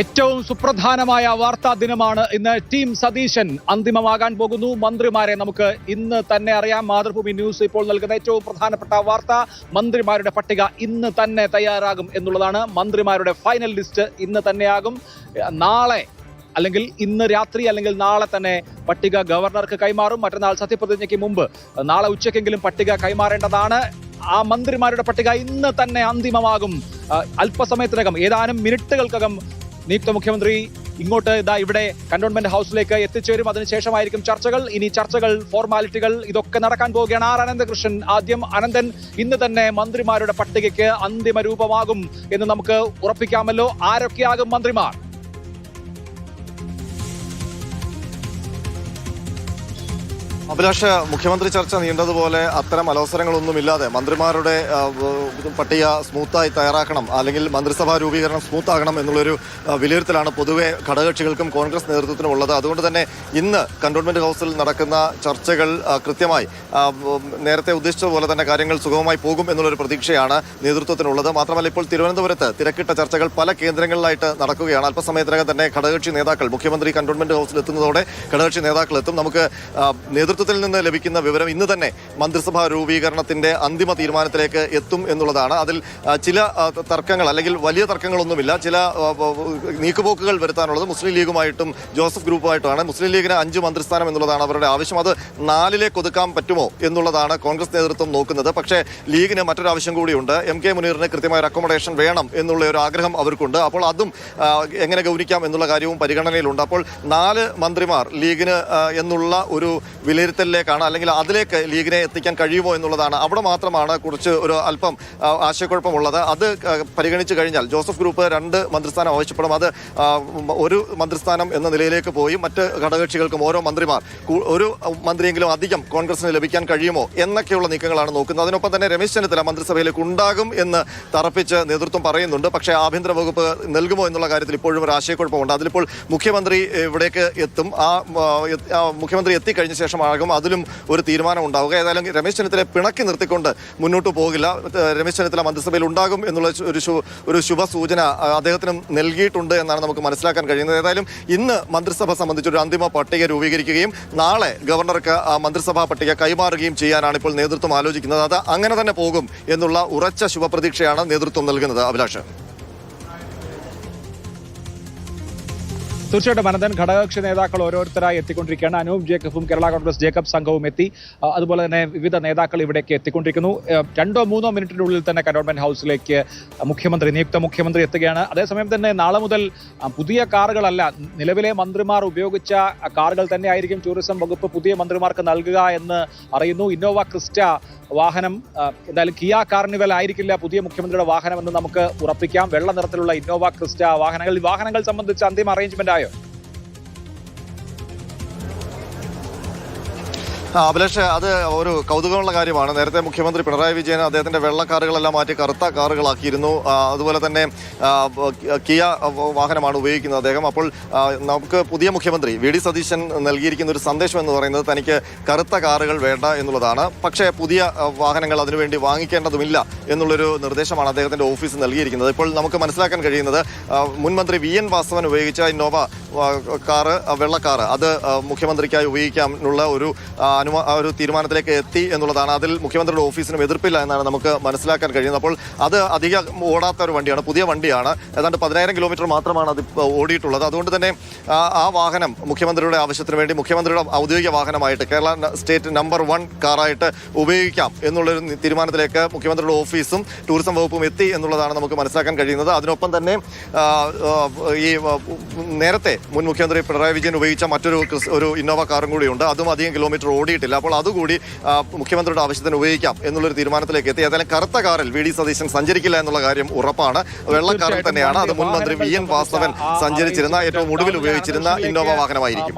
ഏറ്റവും സുപ്രധാനമായ വാർത്താ ദിനമാണ് ഇന്ന്. ടീം സതീശൻ അന്തിമമാകാൻ പോകുന്നു. മന്ത്രിമാരെ നമുക്ക് ഇന്ന് തന്നെ അറിയാം. മാതൃഭൂമി ന്യൂസ് ഇപ്പോൾ നൽകുന്ന ഏറ്റവും പ്രധാനപ്പെട്ട വാർത്ത, മന്ത്രിമാരുടെ പട്ടിക ഇന്ന് തന്നെ തയ്യാറാകും എന്നുള്ളതാണ്. മന്ത്രിമാരുടെ ഫൈനൽ ലിസ്റ്റ് ഇന്ന് തന്നെയാകും. നാളെ അല്ലെങ്കിൽ ഇന്ന് രാത്രി അല്ലെങ്കിൽ നാളെ തന്നെ പട്ടിക ഗവർണർക്ക് കൈമാറും. മറ്റന്നാൾ സത്യപ്രതിജ്ഞയ്ക്ക് മുമ്പ് നാളെ ഉച്ചയ്ക്കെങ്കിലും പട്ടിക കൈമാറേണ്ടതാണ്. ആ മന്ത്രിമാരുടെ പട്ടിക ഇന്ന് തന്നെ അന്തിമമാകും. അല്പസമയത്തിനകം, ഏതാനും മിനിറ്റുകൾക്കകം നിയുക്ത മുഖ്യമന്ത്രി ഇങ്ങോട്ട് ഇവിടെ കന്റോൺമെന്റ് ഹൗസിലേക്ക് എത്തിച്ചേരും. അതിനുശേഷമായിരിക്കും ചർച്ചകൾ. ഇനി ചർച്ചകൾ, ഫോർമാലിറ്റികൾ ഇതൊക്കെ നടക്കാൻ പോവുകയാണ്. ആർ അനന്തകൃഷ്ണൻ ആദ്യം. അനന്തൻ, ഇന്ന് തന്നെ മന്ത്രിമാരുടെ പട്ടികയ്ക്ക് അന്തിമ രൂപമാകും എന്ന് നമുക്ക് ഉറപ്പിക്കാമല്ലോ. ആരൊക്കെയാകും മന്ത്രിമാർ? അഭിലാഷ്, മുഖ്യമന്ത്രി ചർച്ച നീണ്ടതുപോലെ അത്തരം അലോസരങ്ങളൊന്നുമില്ലാതെ മന്ത്രിമാരുടെ പട്ടിക സ്മൂത്തായി തയ്യാറാക്കണം, അല്ലെങ്കിൽ മന്ത്രിസഭാ രൂപീകരണം സ്മൂത്താകണം എന്നുള്ളൊരു വിലയിരുത്തലാണ് പൊതുവെ ഘടകകക്ഷികൾക്കും കോൺഗ്രസ് നേതൃത്വത്തിനും ഉള്ളത്. അതുകൊണ്ട് തന്നെ ഇന്ന് കന്റോൺമെന്റ് ഹൗസിൽ നടക്കുന്ന ചർച്ചകൾ കൃത്യമായി നേരത്തെ ഉദ്ദേശിച്ചതുപോലെ തന്നെ കാര്യങ്ങൾ സുഗമമായി പോകും എന്നുള്ളൊരു പ്രതീക്ഷയാണ് നേതൃത്വത്തിനുള്ളത്. മാത്രമല്ല, ഇപ്പോൾ തിരുവനന്തപുരത്ത് തിരക്കിട്ട ചർച്ചകൾ പല കേന്ദ്രങ്ങളിലായിട്ട് നടക്കുകയാണ്. അല്പസമയത്തിനകം തന്നെ ഘടകകക്ഷി നേതാക്കൾ, മുഖ്യമന്ത്രി കന്റോൺമെന്റ് ഹൗസിൽ എത്തുന്നതോടെ ഘടകകക്ഷി നേതാക്കൾ എത്തും. നമുക്ക് നേതൃത്വത്തിൽ നിന്ന് ലഭിക്കുന്ന വിവരം ഇന്ന് തന്നെ മന്ത്രിസഭാ രൂപീകരണത്തിന്റെ അന്തിമ തീരുമാനത്തിലേക്ക് എത്തും എന്നുള്ളതാണ്. അതിൽ ചില തർക്കങ്ങൾ, അല്ലെങ്കിൽ വലിയ തർക്കങ്ങളൊന്നുമില്ല, ചില നീക്കുപോക്കുകൾ വരുത്താനുള്ളത് മുസ്ലിം ലീഗുമായിട്ടും ജോസഫ് ഗ്രൂപ്പുമായിട്ടുമാണ്. മുസ്ലിം ലീഗിന് 5 മന്ത്രിസ്ഥാനം എന്നുള്ളതാണ് അവരുടെ ആവശ്യം. അത് 4 ഒതുക്കാൻ പറ്റുമോ എന്നുള്ളതാണ് കോൺഗ്രസ് നേതൃത്വം നോക്കുന്നത്. പക്ഷേ ലീഗിന് മറ്റൊരു ആവശ്യം കൂടിയുണ്ട്. എം കെ മുനീറിന് കൃത്യമായ ഒരു അക്കോമഡേഷൻ വേണം എന്നുള്ള ഒരു ആഗ്രഹം അവർക്കുണ്ട്. അപ്പോൾ അതും എങ്ങനെ ഗൗനിക്കാം എന്നുള്ള കാര്യവും പരിഗണനയിലുണ്ട്. അപ്പോൾ 4 മന്ത്രിമാർ ലീഗിന് എന്നുള്ള ഒരു വിലയിരുത്തലിലേക്കാണ്, അല്ലെങ്കിൽ അതിലേക്ക് ലീഗിനെ എത്തിക്കാൻ കഴിയുമോ എന്നുള്ളതാണ്. അവിടെ മാത്രമാണ് കുറച്ച് ഒരു അല്പം ആശയക്കുഴപ്പമുള്ളത്. അത് പരിഗണിച്ചു കഴിഞ്ഞാൽ ജോസഫ് ഗ്രൂപ്പ് 2 മന്ത്രിസ്ഥാനം ആവശ്യപ്പെടും. അത് ഒരു മന്ത്രിസ്ഥാനം എന്ന നിലയിലേക്ക് പോയി മറ്റ് ഘടകകക്ഷികൾക്കും ഓരോ മന്ത്രിമാർ, ഒരു മന്ത്രിയെങ്കിലും അധികം കോൺഗ്രസിന് ലഭിക്കാൻ കഴിയുമോ എന്നൊക്കെയുള്ള നീക്കങ്ങളാണ് നോക്കുന്നത്. അതിനൊപ്പം തന്നെ രമേശ് ചെന്നിത്തല മന്ത്രിസഭയിലേക്ക് ഉണ്ടാകും എന്ന് തറപ്പിച്ച് നേതൃത്വം പറയുന്നുണ്ട്. പക്ഷേ ആഭ്യന്തര വകുപ്പ് നൽകുമോ എന്നുള്ള കാര്യത്തിൽ ഇപ്പോഴും ഒരു ആശയക്കുഴപ്പമുണ്ട്. അതിലിപ്പോൾ മുഖ്യമന്ത്രി ഇവിടേക്ക് എത്തും. മുഖ്യമന്ത്രി എത്തിക്കഴിഞ്ഞ ശേഷമാകും അതിലും ഒരു തീരുമാനം ഉണ്ടാവുക. ഏതായാലും രമേശ് ചെന്നിത്തലയെ പിണക്കി നിർത്തിക്കൊണ്ട് മുന്നോട്ട് പോകില്ല. രമേശ് ചെന്നിത്തല മന്ത്രിസഭയിൽ ഉണ്ടാകും എന്നുള്ള ഒരു ശുഭ സൂചന അദ്ദേഹത്തിനും നൽകിയിട്ടുണ്ട് എന്നാണ് നമുക്ക് മനസ്സിലാക്കാൻ കഴിയുന്നത്. ഏതായാലും ഇന്ന് മന്ത്രിസഭ സംബന്ധിച്ചൊരു അന്തിമ പട്ടിക രൂപീകരിക്കുകയും നാളെ ഗവർണർക്ക് ആ മന്ത്രിസഭാ പട്ടിക കൈമാറുകയും ചെയ്യാനാണ് ഇപ്പോൾ നേതൃത്വം ആലോചിക്കുന്നത്. അത് അങ്ങനെ തന്നെ പോകും എന്നുള്ള ഉറച്ച ശുഭപ്രതീക്ഷയാണ് നേതൃത്വം നൽകുന്നത്. അഭിലാഷ്, തീർച്ചയായിട്ടും അനന്തൻ, ഘടകകക്ഷി നേതാക്കൾ ഓരോരുത്തരായി എത്തിക്കൊണ്ടിരിക്കുകയാണ്. അനൂപ് ജേക്കബും കേരള കോൺഗ്രസ് ജേക്കബ് സംഘവും എത്തി. അതുപോലെ തന്നെ വിവിധ നേതാക്കൾ ഇവിടേക്ക് എത്തിക്കൊണ്ടിരിക്കുന്നു. 2-3 മിനിറ്റിനുള്ളിൽ തന്നെ കന്റോൺമെന്റ് ഹൗസിലേക്ക് നിയുക്ത മുഖ്യമന്ത്രി എത്തുകയാണ്. അതേസമയം തന്നെ നാളെ മുതൽ പുതിയ കാറുകളല്ല, നിലവിലെ മന്ത്രിമാർ ഉപയോഗിച്ച കാറുകൾ തന്നെ ആയിരിക്കും ടൂറിസം വകുപ്പ് പുതിയ മന്ത്രിമാർക്ക് നൽകുക എന്ന് അറിയുന്നു. ഇന്നോവ ക്രിസ്റ്റ വാഹനം, എന്തായാലും കിയ കാർണിവൽ ആയിരിക്കില്ല പുതിയ മുഖ്യമന്ത്രിയുടെ വാഹനം എന്ന് നമുക്ക് ഉറപ്പിക്കാം. വെള്ള നിറത്തിലുള്ള ഇന്നോവ ക്രിസ്റ്റ വാഹനങ്ങൾ സംബന്ധിച്ച് അന്തിമ അറേഞ്ച്മെന്റ് ആയോ? അഭിലാഷ്, അത് ഒരു കൗതുകമുള്ള കാര്യമാണ്. നേരത്തെ മുഖ്യമന്ത്രി പിണറായി വിജയൻ അദ്ദേഹത്തിന്റെ വെള്ള കാറുകളെല്ലാം മാറ്റി കറുത്ത കാറുകളാക്കിയിരുന്നു. അതുപോലെ തന്നെ കിയ വാഹനമാണ് ഉപയോഗിക്കുന്നത് അദ്ദേഹം. അപ്പോൾ നമുക്ക് പുതിയ മുഖ്യമന്ത്രി വി ഡി സതീശൻ നൽകിയിരിക്കുന്ന ഒരു സന്ദേശം എന്ന് പറയുന്നത് തനിക്ക് കറുത്ത കാറുകൾ വേണ്ട എന്നുള്ളതാണ്. പക്ഷേ പുതിയ വാഹനങ്ങൾ അതിനുവേണ്ടി വാങ്ങിക്കേണ്ടതുമില്ല എന്നുള്ളൊരു നിർദ്ദേശമാണ് അദ്ദേഹത്തിന്റെ ഓഫീസ് നൽകിയിരിക്കുന്നത്. ഇപ്പോൾ നമുക്ക് മനസ്സിലാക്കാൻ കഴിയുന്നത് മുൻ മന്ത്രി വി എൻ വാസവൻ ഉപയോഗിച്ച ഇന്നോവ കാറ്, വെള്ളക്കാറ്, അത് മുഖ്യമന്ത്രിക്കായി ഉപയോഗിക്കാനുള്ള ഒരു തീരുമാനത്തിലേക്ക് എത്തി എന്നുള്ളതാണ്. അതിൽ മുഖ്യമന്ത്രിയുടെ ഓഫീസിനും എതിർപ്പില്ല എന്നാണ് നമുക്ക് മനസ്സിലാക്കാൻ കഴിയുന്നത്. അപ്പോൾ അത് അധികം ഓടാത്ത ഒരു വണ്ടിയാണ്, പുതിയ വണ്ടിയാണ്. ഏതാണ്ട് 10,000 കിലോമീറ്റർ മാത്രമാണ് അത് ഓടിയിട്ടുള്ളത്. അതുകൊണ്ട് തന്നെ ആ വാഹനം മുഖ്യമന്ത്രിയുടെ ആവശ്യത്തിന് വേണ്ടി മുഖ്യമന്ത്രിയുടെ ഔദ്യോഗിക വാഹനമായിട്ട് കേരള സ്റ്റേറ്റ് നമ്പർ 1 കാറായിട്ട് ഉപയോഗിക്കാം എന്നുള്ളൊരു തീരുമാനത്തിലേക്ക് മുഖ്യമന്ത്രിയുടെ ഓഫീസും ടൂറിസം വകുപ്പും എത്തി എന്നുള്ളതാണ് നമുക്ക് മനസ്സിലാക്കാൻ കഴിയുന്നത്. അതിനൊപ്പം തന്നെ ഈ നേരത്തെ മുൻ മുഖ്യമന്ത്രി പിണറായി വിജയൻ ഉപയോഗിച്ച മറ്റൊരു ഇന്നോവ കാറും കൂടിയുണ്ട്. അതും അധികം കിലോമീറ്റർ ഓടിയിട്ടില്ല. അപ്പോൾ അതുകൂടി മുഖ്യമന്ത്രിയുടെ ആവശ്യത്തിന് ഉപയോഗിക്കാം എന്നുള്ളൊരു തീരുമാനത്തിലേക്ക് എത്തി. ഏതായാലും കറുത്ത കാറിൽ വി ഡി സതീശൻ സഞ്ചരിക്കില്ല എന്നുള്ള കാര്യം ഉറപ്പാണ്. വെള്ളക്കാറിൽ തന്നെയാണ്. അത് മുൻ മന്ത്രി വി എൻ വാസവൻ സഞ്ചരിച്ചിരുന്ന, ഏറ്റവും ഒടുവിൽ ഉപയോഗിച്ചിരുന്ന ഇന്നോവ വാഹനമായിരിക്കും.